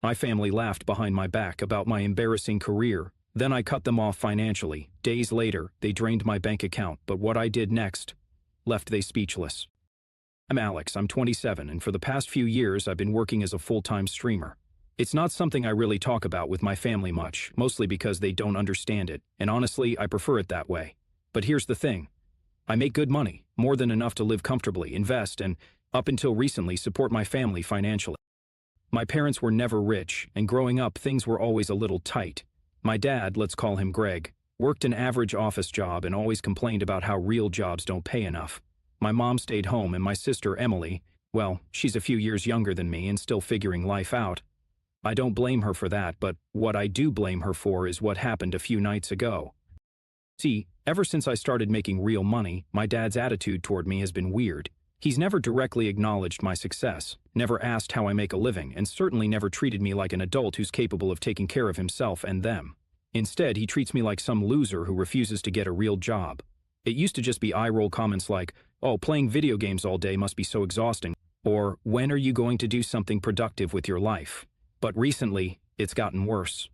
My family laughed behind my back about my embarrassing career. Then I cut them off financially. Days later, they drained my bank account, but what I did next left they speechless. I'm Alex, I'm 27, and for the past few years I've been working as a full-time streamer. It's not something I really talk about with my family much, mostly because they don't understand it, and honestly, I prefer it that way. But here's the thing. I make good money, more than enough to live comfortably, invest, and, up until recently, support my family financially. My parents were never rich, and growing up things were always a little tight. My dad, let's call him Greg, worked an average office job and always complained about how real jobs don't pay enough. My mom stayed home and my sister Emily, well, she's a few years younger than me and still figuring life out. I don't blame her for that, but what I do blame her for is what happened a few nights ago. See, ever since I started making real money, my dad's attitude toward me has been weird. He's never directly acknowledged my success, never asked how I make a living, and certainly never treated me like an adult who's capable of taking care of himself and them. Instead, he treats me like some loser who refuses to get a real job. It used to just be eye-roll comments like, "Oh, playing video games all day must be so exhausting," or "When are you going to do something productive with your life?" But recently, it's gotten worse.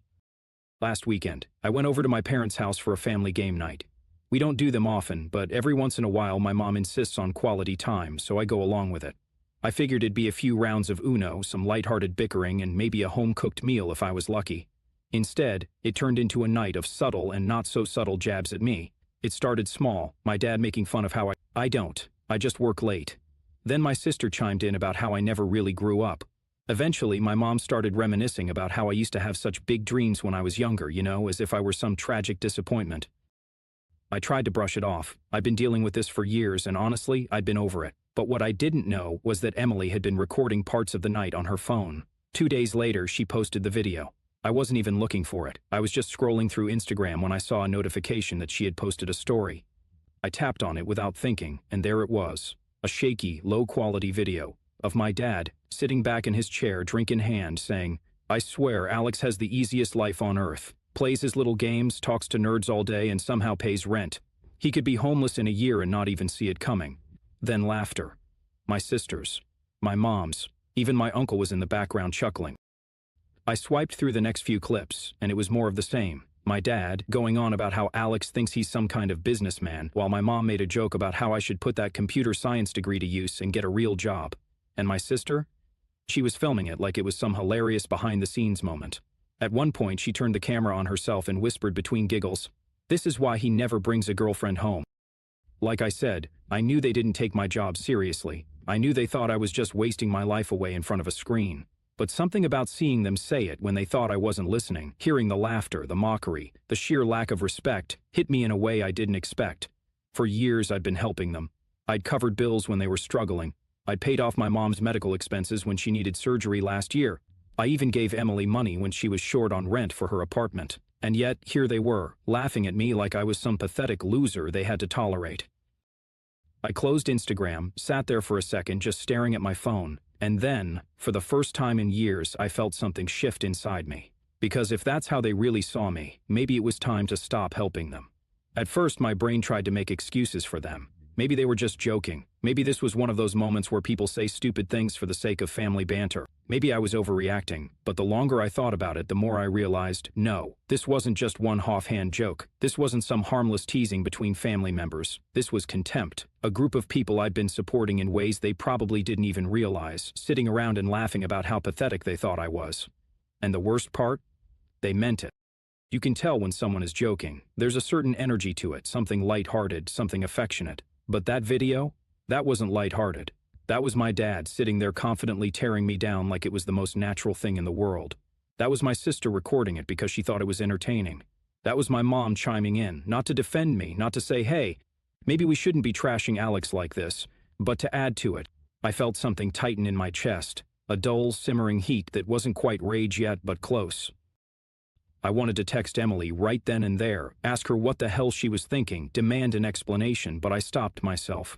Last weekend, I went over to my parents' house for a family game night. We don't do them often, but every once in a while my mom insists on quality time, so I go along with it. I figured it'd be a few rounds of Uno, some lighthearted bickering, and maybe a home-cooked meal if I was lucky. Instead, it turned into a night of subtle and not-so-subtle jabs at me. It started small, my dad making fun of how I just work late. Then my sister chimed in about how I never really grew up. Eventually, my mom started reminiscing about how I used to have such big dreams when I was younger, as if I were some tragic disappointment. I tried to brush it off. I'd been dealing with this for years, and honestly, I'd been over it. But what I didn't know was that Emily had been recording parts of the night on her phone. 2 days later, she posted the video. I wasn't even looking for it. I was just scrolling through Instagram when I saw a notification that she had posted a story. I tapped on it without thinking, and there it was. A shaky, low-quality video of my dad, sitting back in his chair, drink in hand, saying, "I swear Alex has the easiest life on earth. Plays his little games, talks to nerds all day, and somehow pays rent. He could be homeless in a year and not even see it coming." Then laughter. My sisters, my mom's, even my uncle was in the background chuckling. I swiped through the next few clips, and it was more of the same. My dad, going on about how Alex thinks he's some kind of businessman, while my mom made a joke about how I should put that computer science degree to use and get a real job. And my sister? She was filming it like it was some hilarious behind-the-scenes moment. At one point, she turned the camera on herself and whispered between giggles, "This is why he never brings a girlfriend home." Like I said, I knew they didn't take my job seriously. I knew they thought I was just wasting my life away in front of a screen. But something about seeing them say it when they thought I wasn't listening, hearing the laughter, the mockery, the sheer lack of respect, hit me in a way I didn't expect. For years I'd been helping them. I'd covered bills when they were struggling. I'd paid off my mom's medical expenses when she needed surgery last year. I even gave Emily money when she was short on rent for her apartment. And yet, here they were, laughing at me like I was some pathetic loser they had to tolerate. I closed Instagram, sat there for a second just staring at my phone, and then, for the first time in years, I felt something shift inside me. Because if that's how they really saw me, maybe it was time to stop helping them. At first, my brain tried to make excuses for them. Maybe they were just joking. Maybe this was one of those moments where people say stupid things for the sake of family banter. Maybe I was overreacting, but the longer I thought about it, the more I realized, no, this wasn't just one offhand joke. This wasn't some harmless teasing between family members. This was contempt. A group of people I'd been supporting in ways they probably didn't even realize, sitting around and laughing about how pathetic they thought I was. And the worst part? They meant it. You can tell when someone is joking. There's a certain energy to it, something lighthearted, something affectionate. But that video? That wasn't lighthearted. That was my dad sitting there confidently tearing me down like it was the most natural thing in the world. That was my sister recording it because she thought it was entertaining. That was my mom chiming in, not to defend me, not to say, "Hey, maybe we shouldn't be trashing Alex like this," but to add to it. I felt something tighten in my chest, a dull, simmering heat that wasn't quite rage yet, but close. I wanted to text Emily right then and there, ask her what the hell she was thinking, demand an explanation, but I stopped myself.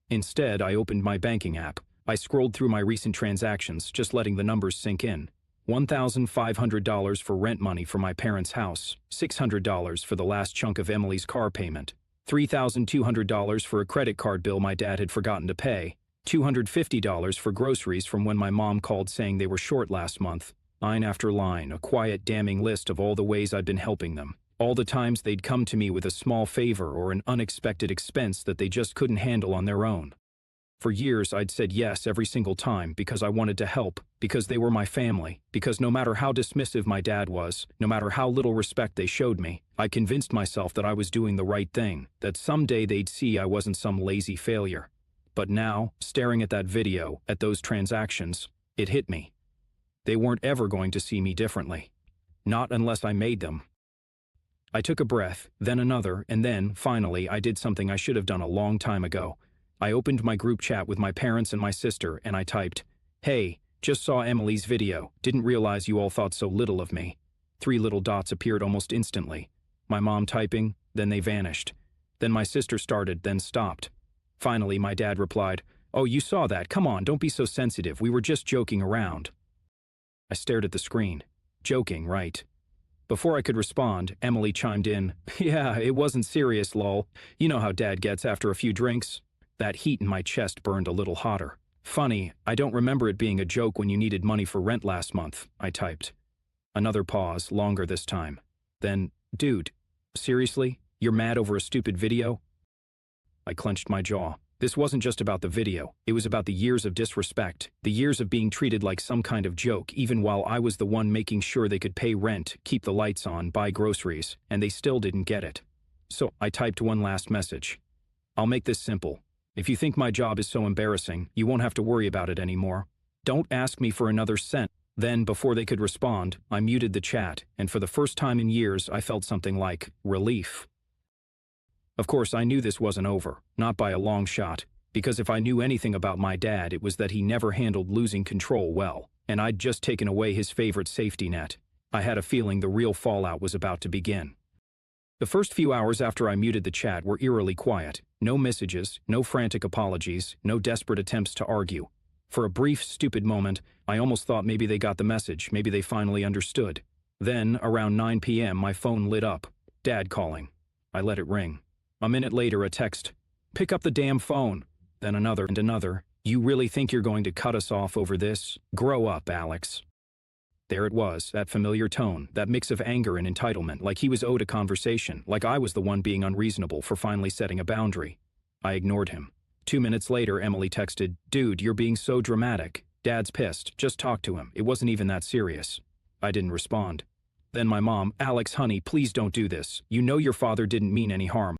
Instead, I opened my banking app. I scrolled through my recent transactions, just letting the numbers sink in. $1,500 for rent money for my parents' house, $600 for the last chunk of Emily's car payment, $3,200 for a credit card bill my dad had forgotten to pay, $250 for groceries from when my mom called saying they were short last month, Line after line, a quiet, damning list of all the ways I'd been helping them. All the times they'd come to me with a small favor or an unexpected expense that they just couldn't handle on their own. For years, I'd said yes every single time because I wanted to help, because they were my family, because no matter how dismissive my dad was, no matter how little respect they showed me, I convinced myself that I was doing the right thing, that someday they'd see I wasn't some lazy failure. But now, staring at that video, at those transactions, it hit me. They weren't ever going to see me differently. Not unless I made them. I took a breath, then another, and then, finally, I did something I should have done a long time ago. I opened my group chat with my parents and my sister, and I typed, "Hey, just saw Emily's video, didn't realize you all thought so little of me." 3 little dots appeared almost instantly. My mom typing, then they vanished. Then my sister started, then stopped. Finally, my dad replied, "Oh, you saw that, come on, don't be so sensitive, we were just joking around." I stared at the screen. Joking, right? Before I could respond, Emily chimed in, "Yeah, it wasn't serious, lol. You know how Dad gets after a few drinks." That heat in my chest burned a little hotter. "Funny, I don't remember it being a joke when you needed money for rent last month," I typed. Another pause, longer this time. Then, "Dude, seriously? You're mad over a stupid video?" I clenched my jaw. This wasn't just about the video, it was about the years of disrespect, the years of being treated like some kind of joke even while I was the one making sure they could pay rent, keep the lights on, buy groceries, and they still didn't get it. So, I typed one last message. "I'll make this simple. If you think my job is so embarrassing, you won't have to worry about it anymore. Don't ask me for another cent." Then, before they could respond, I muted the chat, and for the first time in years, I felt something like relief. Of course, I knew this wasn't over, not by a long shot, because if I knew anything about my dad, it was that he never handled losing control well, and I'd just taken away his favorite safety net. I had a feeling the real fallout was about to begin. The first few hours after I muted the chat were eerily quiet. No messages, no frantic apologies, no desperate attempts to argue. For a brief, stupid moment, I almost thought maybe they got the message, maybe they finally understood. Then, around 9 p.m., my phone lit up. Dad calling. I let it ring. A minute later, a text. "Pick up the damn phone." Then another and another. "You really think you're going to cut us off over this? Grow up, Alex." There it was, that familiar tone, that mix of anger and entitlement, like he was owed a conversation, like I was the one being unreasonable for finally setting a boundary. I ignored him. 2 minutes later, Emily texted, "Dude, you're being so dramatic. Dad's pissed. Just talk to him. It wasn't even that serious." I didn't respond. Then my mom, "Alex, honey, please don't do this. You know your father didn't mean any harm."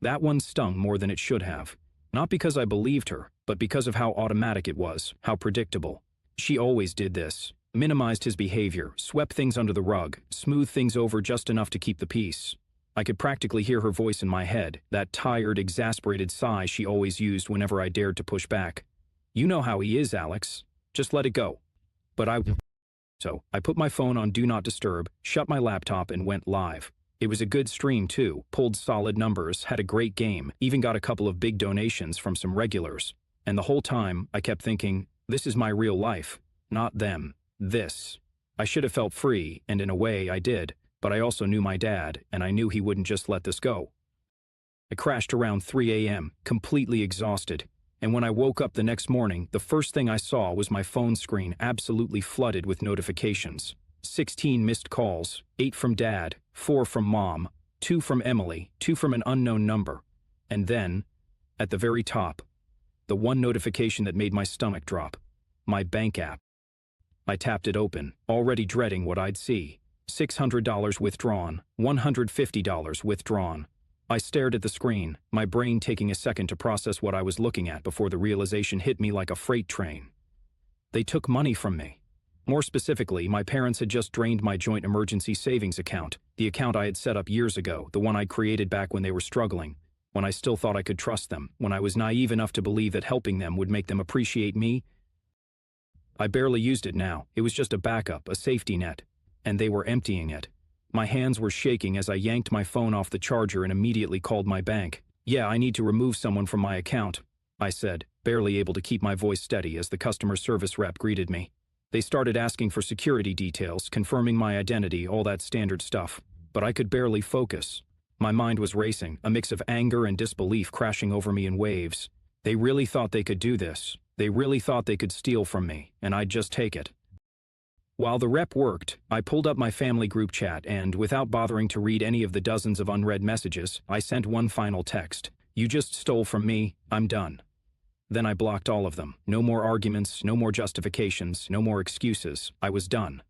That one stung more than it should have. Not because I believed her, but because of how automatic it was, how predictable. She always did this. Minimized his behavior, swept things under the rug, smoothed things over just enough to keep the peace. I could practically hear her voice in my head, that tired, exasperated sigh she always used whenever I dared to push back. "You know how he is, Alex. Just let it go." So I put my phone on Do Not Disturb, shut my laptop, and went live. It was a good stream too, pulled solid numbers, had a great game, even got a couple of big donations from some regulars. And the whole time, I kept thinking, this is my real life, not them. This. I should have felt free, and in a way I did, but I also knew my dad, and I knew he wouldn't just let this go. I crashed around 3 a.m., completely exhausted, and when I woke up the next morning, the first thing I saw was my phone screen absolutely flooded with notifications. 16 missed calls, 8 from Dad, 4 from Mom, 2 from Emily, 2 from an unknown number. And then, at the very top, the one notification that made my stomach drop, my bank app. I tapped it open, already dreading what I'd see. $600 withdrawn, $150 withdrawn. I stared at the screen, my brain taking a second to process what I was looking at before the realization hit me like a freight train. They took money from me. More specifically, my parents had just drained my joint emergency savings account, the account I had set up years ago, the one I created back when they were struggling, when I still thought I could trust them, when I was naive enough to believe that helping them would make them appreciate me. I barely used it now. It was just a backup, a safety net. And they were emptying it. My hands were shaking as I yanked my phone off the charger and immediately called my bank. "Yeah, I need to remove someone from my account," I said, barely able to keep my voice steady as the customer service rep greeted me. They started asking for security details, confirming my identity, all that standard stuff. But I could barely focus. My mind was racing, a mix of anger and disbelief crashing over me in waves. They really thought they could do this. They really thought they could steal from me, and I'd just take it. While the rep worked, I pulled up my family group chat and, without bothering to read any of the dozens of unread messages, I sent one final text. You just stole from me, I'm done. Then I blocked all of them. No more arguments, no more justifications, no more excuses. I was done.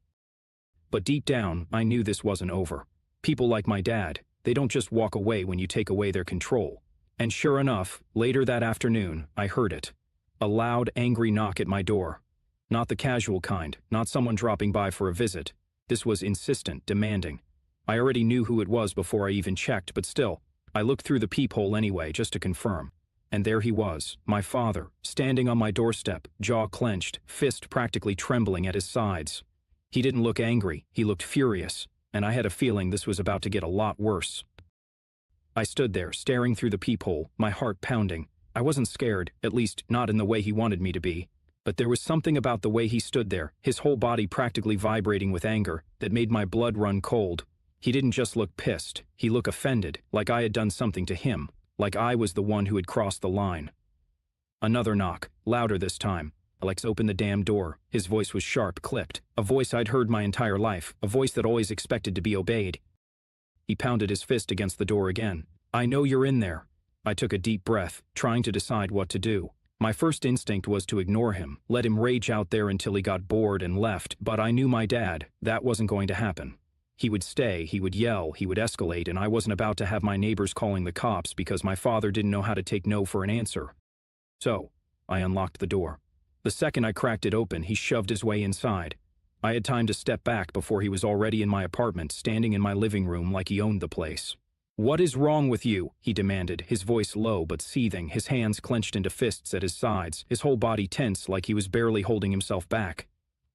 But deep down, I knew this wasn't over. People like my dad, they don't just walk away when you take away their control. And sure enough, later that afternoon, I heard it. A loud, angry knock at my door. Not the casual kind, not someone dropping by for a visit. This was insistent, demanding. I already knew who it was before I even checked, but still, I looked through the peephole anyway, just to confirm. And there he was, my father, standing on my doorstep, jaw clenched, fist practically trembling at his sides. He didn't look angry, he looked furious, and I had a feeling this was about to get a lot worse. I stood there, staring through the peephole, my heart pounding. I wasn't scared, at least not in the way he wanted me to be. But there was something about the way he stood there, his whole body practically vibrating with anger, that made my blood run cold. He didn't just look pissed, he looked offended, like I had done something to him, like I was the one who had crossed the line. Another knock, louder this time. Alex opened the damn door. His voice was sharp, clipped, a voice I'd heard my entire life, a voice that always expected to be obeyed. He pounded his fist against the door again. I know you're in there. I took a deep breath, trying to decide what to do. My first instinct was to ignore him, let him rage out there until he got bored and left, but I knew my dad, that wasn't going to happen. He would stay, he would yell, he would escalate, and I wasn't about to have my neighbors calling the cops because my father didn't know how to take no for an answer. So, I unlocked the door. The second I cracked it open, he shoved his way inside. I had time to step back before he was already in my apartment, standing in my living room like he owned the place. What is wrong with you? He demanded, his voice low but seething, his hands clenched into fists at his sides, his whole body tense like he was barely holding himself back.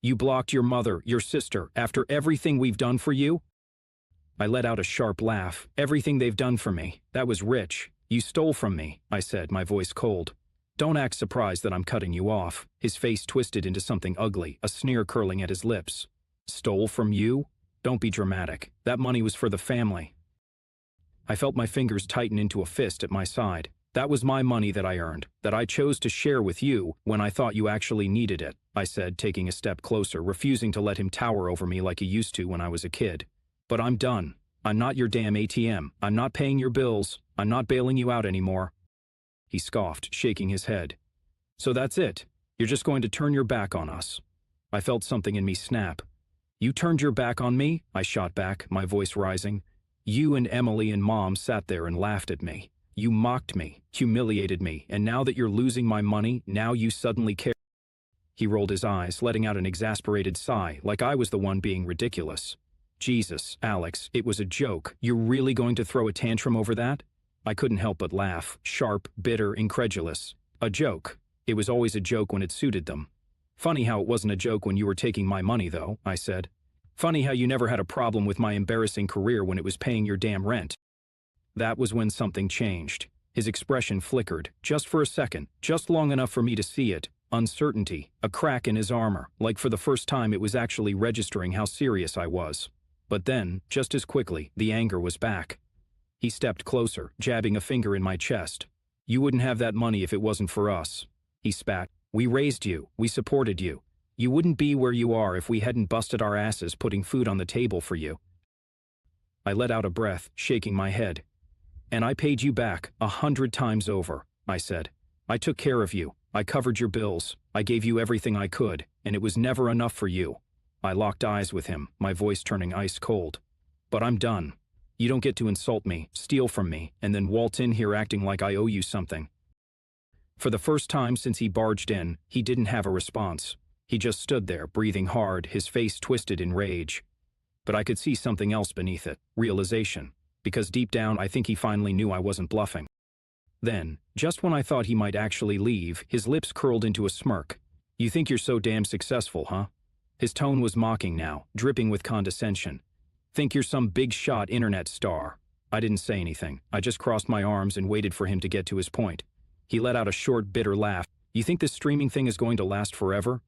You blocked your mother, your sister, after everything we've done for you? I let out a sharp laugh. Everything they've done for me. That was rich. You stole from me, I said, my voice cold. Don't act surprised that I'm cutting you off. His face twisted into something ugly, a sneer curling at his lips. Stole from you? Don't be dramatic. That money was for the family. I felt my fingers tighten into a fist at my side. That was my money that I earned, that I chose to share with you when I thought you actually needed it, I said, taking a step closer, refusing to let him tower over me like he used to when I was a kid. But I'm done. I'm not your damn ATM. I'm not paying your bills. I'm not bailing you out anymore. He scoffed, shaking his head. So that's it. You're just going to turn your back on us. I felt something in me snap. You turned your back on me? I shot back, my voice rising. You and Emily and Mom sat there and laughed at me. You mocked me, humiliated me, and now that you're losing my money, now you suddenly care. He rolled his eyes, letting out an exasperated sigh, like I was the one being ridiculous. Jesus, Alex, it was a joke. You're really going to throw a tantrum over that? I couldn't help but laugh, sharp, bitter, incredulous. A joke. It was always a joke when it suited them. Funny how it wasn't a joke when you were taking my money, though, I said. Funny how you never had a problem with my embarrassing career when it was paying your damn rent. That was when something changed. His expression flickered, just for a second, just long enough for me to see it. Uncertainty, a crack in his armor, like for the first time it was actually registering how serious I was. But then, just as quickly, the anger was back. He stepped closer, jabbing a finger in my chest. You wouldn't have that money if it wasn't for us. He spat. We raised you, we supported you. You wouldn't be where you are if we hadn't busted our asses putting food on the table for you. I let out a breath, shaking my head. And I paid you back 100 times over, I said. I took care of you. I covered your bills. I gave you everything I could, and it was never enough for you. I locked eyes with him, my voice turning ice cold. But I'm done. You don't get to insult me, steal from me, and then waltz in here acting like I owe you something. For the first time since he barged in, he didn't have a response. He just stood there, breathing hard, his face twisted in rage. But I could see something else beneath it, realization, because deep down I think he finally knew I wasn't bluffing. Then, just when I thought he might actually leave, his lips curled into a smirk. You think you're so damn successful, huh? His tone was mocking now, dripping with condescension. Think you're some big shot internet star. I didn't say anything. I just crossed my arms and waited for him to get to his point. He let out a short, bitter laugh. You think this streaming thing is going to last forever?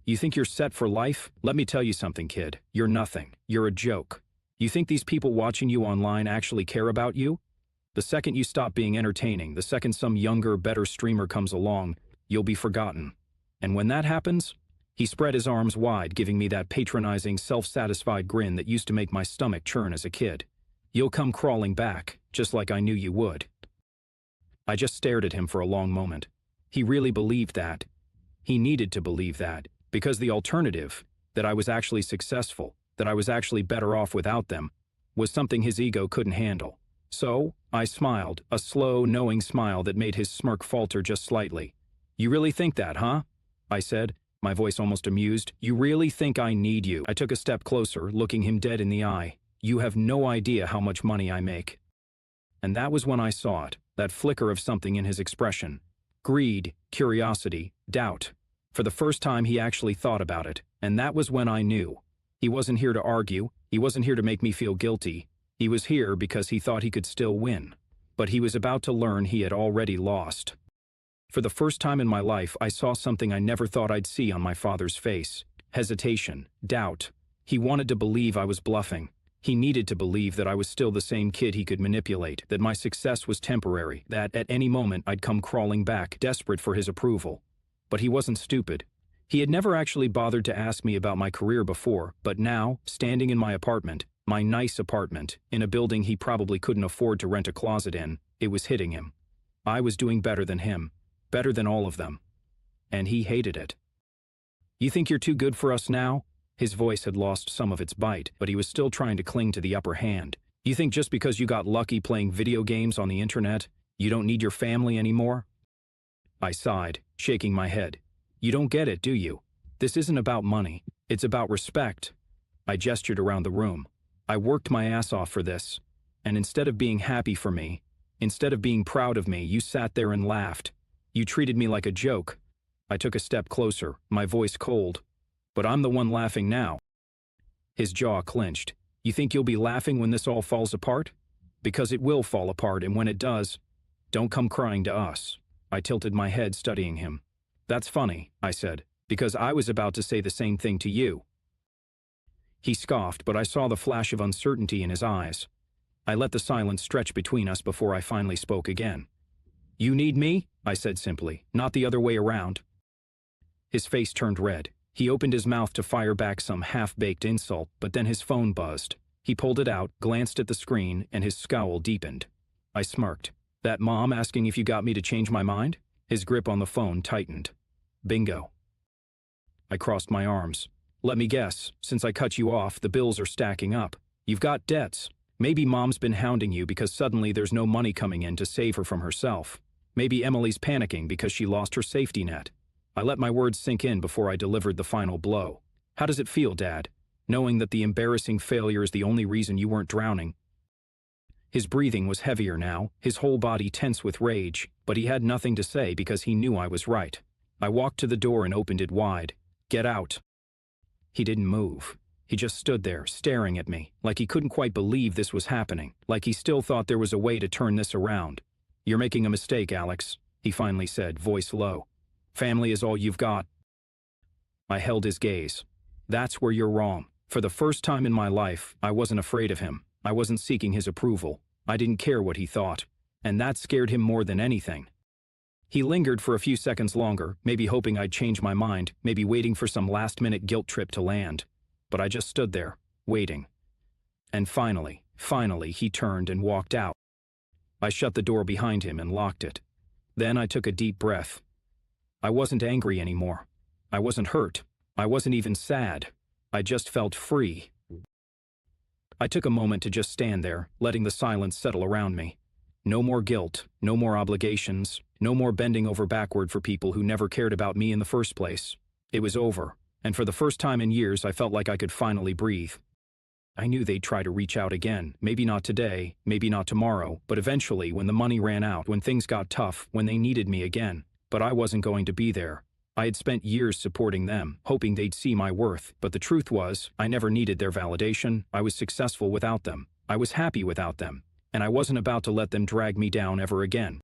You think you're set for life? Let me tell you something, kid. You're nothing. You're a joke. You think these people watching you online actually care about you? The second you stop being entertaining, the second some younger, better streamer comes along, you'll be forgotten. And when that happens, He spread his arms wide, giving me that patronizing, self-satisfied grin that used to make my stomach churn as a kid. "You'll come crawling back, just like I knew you would." I just stared at him for a long moment. He really believed that. He needed to believe that, because the alternative, that I was actually successful, that I was actually better off without them, was something his ego couldn't handle. So, I smiled, a slow, knowing smile that made his smirk falter just slightly. "You really think that, huh?" I said, my voice almost amused. "You really think I need you?" I took a step closer, looking him dead in the eye. "You have no idea how much money I make." And that was when I saw it, that flicker of something in his expression. Greed, curiosity, doubt. For the first time he actually thought about it, and that was when I knew. He wasn't here to argue, he wasn't here to make me feel guilty. He was here because he thought he could still win. But he was about to learn he had already lost. For the first time in my life, I saw something I never thought I'd see on my father's face. Hesitation, doubt. He wanted to believe I was bluffing. He needed to believe that I was still the same kid he could manipulate, that my success was temporary, that at any moment I'd come crawling back, desperate for his approval. But he wasn't stupid. He had never actually bothered to ask me about my career before, but now, standing in my apartment, my nice apartment, in a building he probably couldn't afford to rent a closet in, it was hitting him. I was doing better than him. Better than all of them. And he hated it. "You think you're too good for us now?" His voice had lost some of its bite, but he was still trying to cling to the upper hand. "You think just because you got lucky playing video games on the internet, you don't need your family anymore?" I sighed, shaking my head. "You don't get it, do you? This isn't about money. It's about respect." I gestured around the room. "I worked my ass off for this. And instead of being happy for me, instead of being proud of me, you sat there and laughed. You treated me like a joke." I took a step closer, my voice cold. "But I'm the one laughing now." His jaw clenched. "You think you'll be laughing when this all falls apart? Because it will fall apart, and when it does, don't come crying to us." I tilted my head, studying him. "That's funny," I said, "because I was about to say the same thing to you." He scoffed, but I saw the flash of uncertainty in his eyes. I let the silence stretch between us before I finally spoke again. "You need me?" I said simply, "not the other way around." His face turned red. He opened his mouth to fire back some half-baked insult, but then his phone buzzed. He pulled it out, glanced at the screen, and his scowl deepened. I smirked. "That mom asking if you got me to change my mind?" His grip on the phone tightened. "Bingo." I crossed my arms. "Let me guess, since I cut you off, the bills are stacking up. You've got debts. Maybe mom's been hounding you because suddenly there's no money coming in to save her from herself. Maybe Emily's panicking because she lost her safety net." I let my words sink in before I delivered the final blow. "How does it feel, Dad, knowing that the embarrassing failure is the only reason you weren't drowning?" His breathing was heavier now, his whole body tense with rage, but he had nothing to say because he knew I was right. I walked to the door and opened it wide. "Get out." He didn't move. He just stood there, staring at me, like he couldn't quite believe this was happening, like he still thought there was a way to turn this around. "You're making a mistake, Alex," he finally said, voice low. "Family is all you've got." I held his gaze. "That's where you're wrong. For the first time in my life, I wasn't afraid of him. I wasn't seeking his approval. I didn't care what he thought. And that scared him more than anything." He lingered for a few seconds longer, maybe hoping I'd change my mind, maybe waiting for some last-minute guilt trip to land. But I just stood there, waiting. And finally, he turned and walked out. I shut the door behind him and locked it. Then I took a deep breath. I wasn't angry anymore. I wasn't hurt. I wasn't even sad. I just felt free. I took a moment to just stand there, letting the silence settle around me. No more guilt, no more obligations, no more bending over backward for people who never cared about me in the first place. It was over, and for the first time in years I felt like I could finally breathe. I knew they'd try to reach out again, maybe not today, maybe not tomorrow, but eventually when the money ran out, when things got tough, when they needed me again. But I wasn't going to be there. I had spent years supporting them, hoping they'd see my worth, but the truth was, I never needed their validation. I was successful without them. I was happy without them. And I wasn't about to let them drag me down ever again.